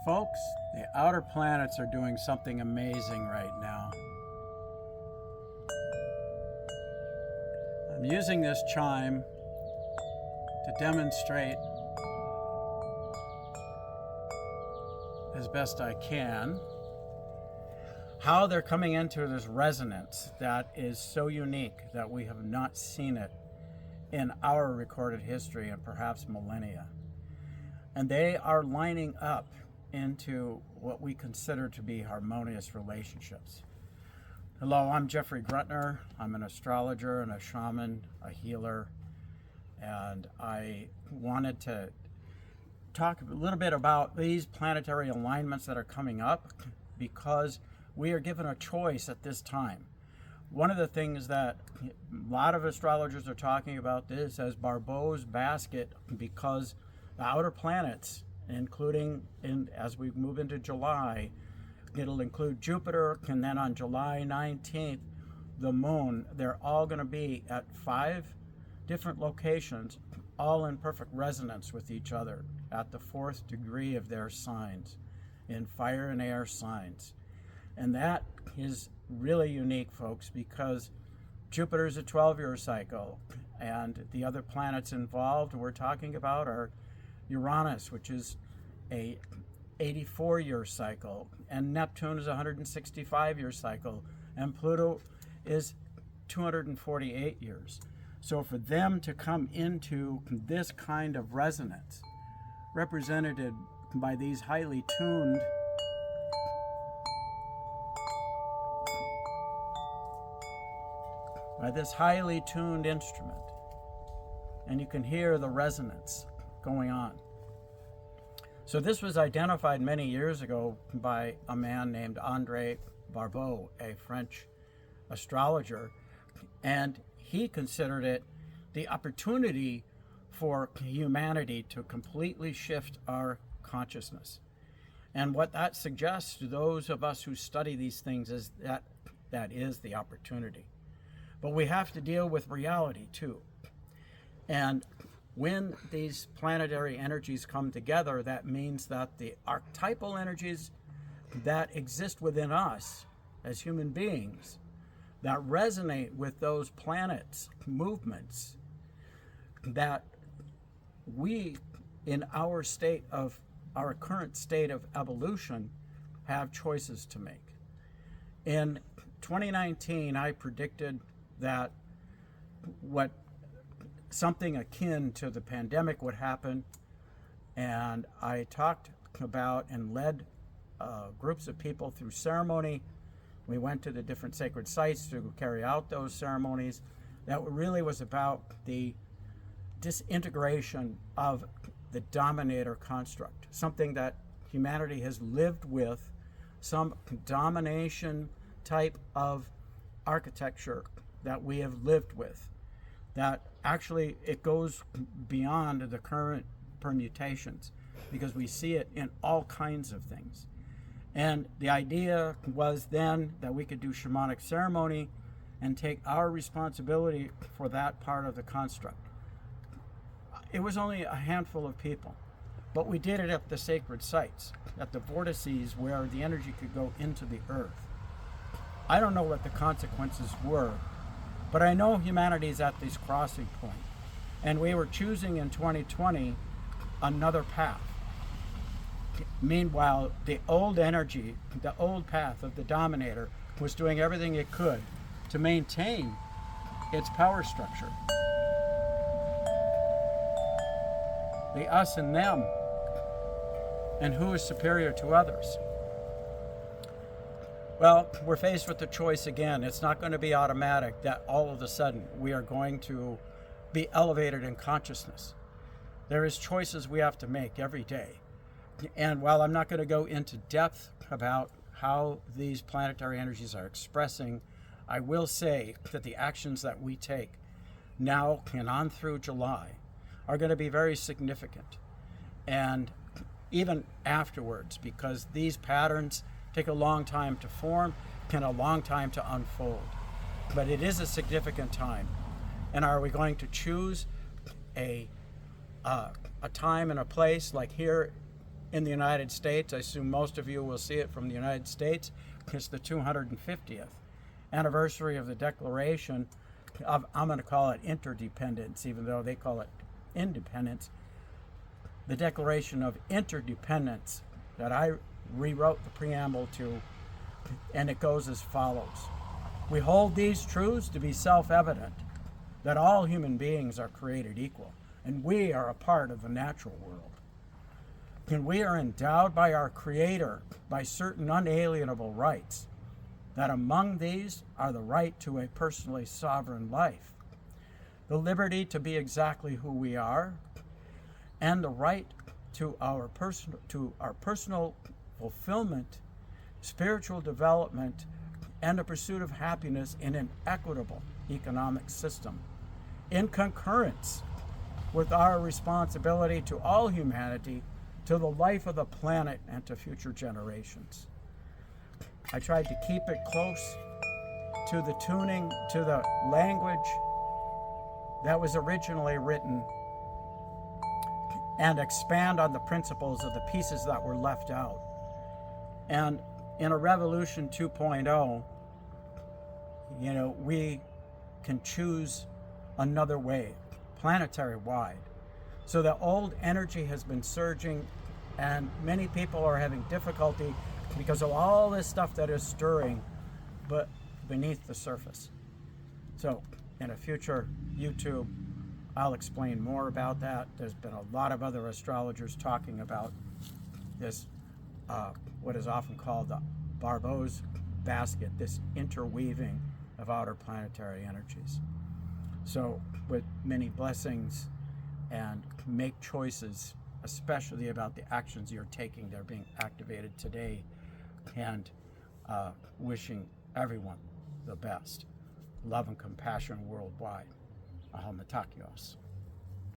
Folks, the outer planets are doing something amazing right now. I'm using this chime to demonstrate as best I can how they're coming into this resonance that is so unique that we have not seen it in our recorded history and perhaps millennia. And they are lining up into what we consider to be harmonious relationships. Hello, I'm Jeffrey Grutner. I'm an astrologer and a shaman, a healer, and I wanted to talk a little bit about these planetary alignments that are coming up because we are given a choice at this time. One of the things that a lot of astrologers are talking about this as Barbeau's basket, because the outer planets, including as we move into July, it'll include Jupiter, and then on July 19th, the moon. They're all going to be at 5 different locations, all in perfect resonance with each other at the 4th degree of their signs, in fire and air signs. And that is really unique, folks, because Jupiter is a 12-year cycle, and the other planets involved we're talking about are Uranus, which is a 84-year cycle, and Neptune is a 165-year cycle, and Pluto is 248 years. So for them to come into this kind of resonance, represented by these highly tuned instrument, and you can hear the resonance going on. So this was identified many years ago by a man named André Barbeau, a French astrologer, and he considered it the opportunity for humanity to completely shift our consciousness. And what that suggests to those of us who study these things is that is the opportunity. But we have to deal with reality too. And when these planetary energies come together, that means that the archetypal energies that exist within us as human beings, that resonate with those planets' movements, that we, in our current state of evolution, have choices to make. In 2019, I predicted that something akin to the pandemic would happen, and I talked about and led groups of people through ceremony. We went to the different sacred sites to carry out those ceremonies. That really was about the disintegration of the dominator construct, something that humanity has lived with, some domination type of architecture that we have lived with, that actually it goes beyond the current permutations because we see it in all kinds of things. And the idea was then that we could do shamanic ceremony and take our responsibility for that part of the construct. It was only a handful of people, but we did it at the sacred sites, at the vortices where the energy could go into the earth. I don't know what the consequences were, but I know humanity is at this crossing point, and we were choosing in 2020 another path. Meanwhile, the old energy, the old path of the dominator was doing everything it could to maintain its power structure. The us and them, and who is superior to others. Well, we're faced with the choice again. It's not going to be automatic that all of a sudden we are going to be elevated in consciousness. There is choices we have to make every day. And while I'm not going to go into depth about how these planetary energies are expressing, I will say that the actions that we take now and on through July are going to be very significant. And even afterwards, because these patterns take a long time to form and a long time to unfold. But it is a significant time. And are we going to choose a time and a place like here in the United States. I assume most of you will see it from the United States. It's the 250th anniversary of the Declaration of, I'm going to call it Interdependence, even though they call it Independence. The Declaration of Interdependence that I rewrote the preamble to, and it goes as follows. We hold these truths to be self-evident, that all human beings are created equal, and we are a part of the natural world. And we are endowed by our Creator by certain unalienable rights, that among these are the right to a personally sovereign life, the liberty to be exactly who we are, and the right to our personal fulfillment, spiritual development, and the pursuit of happiness in an equitable economic system, in concurrence with our responsibility to all humanity, to the life of the planet, and to future generations. I tried to keep it close to the tuning, to the language that was originally written, and expand on the principles of the pieces that were left out. And in a Revolution 2.0, we can choose another way, planetary wide. So the old energy has been surging, and many people are having difficulty because of all this stuff that is stirring, but beneath the surface. So in a future YouTube, I'll explain more about that. There's been a lot of other astrologers talking about this, what is often called the Barbeau's basket, this interweaving of outer planetary energies. So with many blessings, and make choices, especially about the actions you're taking. They're being activated today, and wishing everyone the best. Love and compassion worldwide. Ahal Matakios.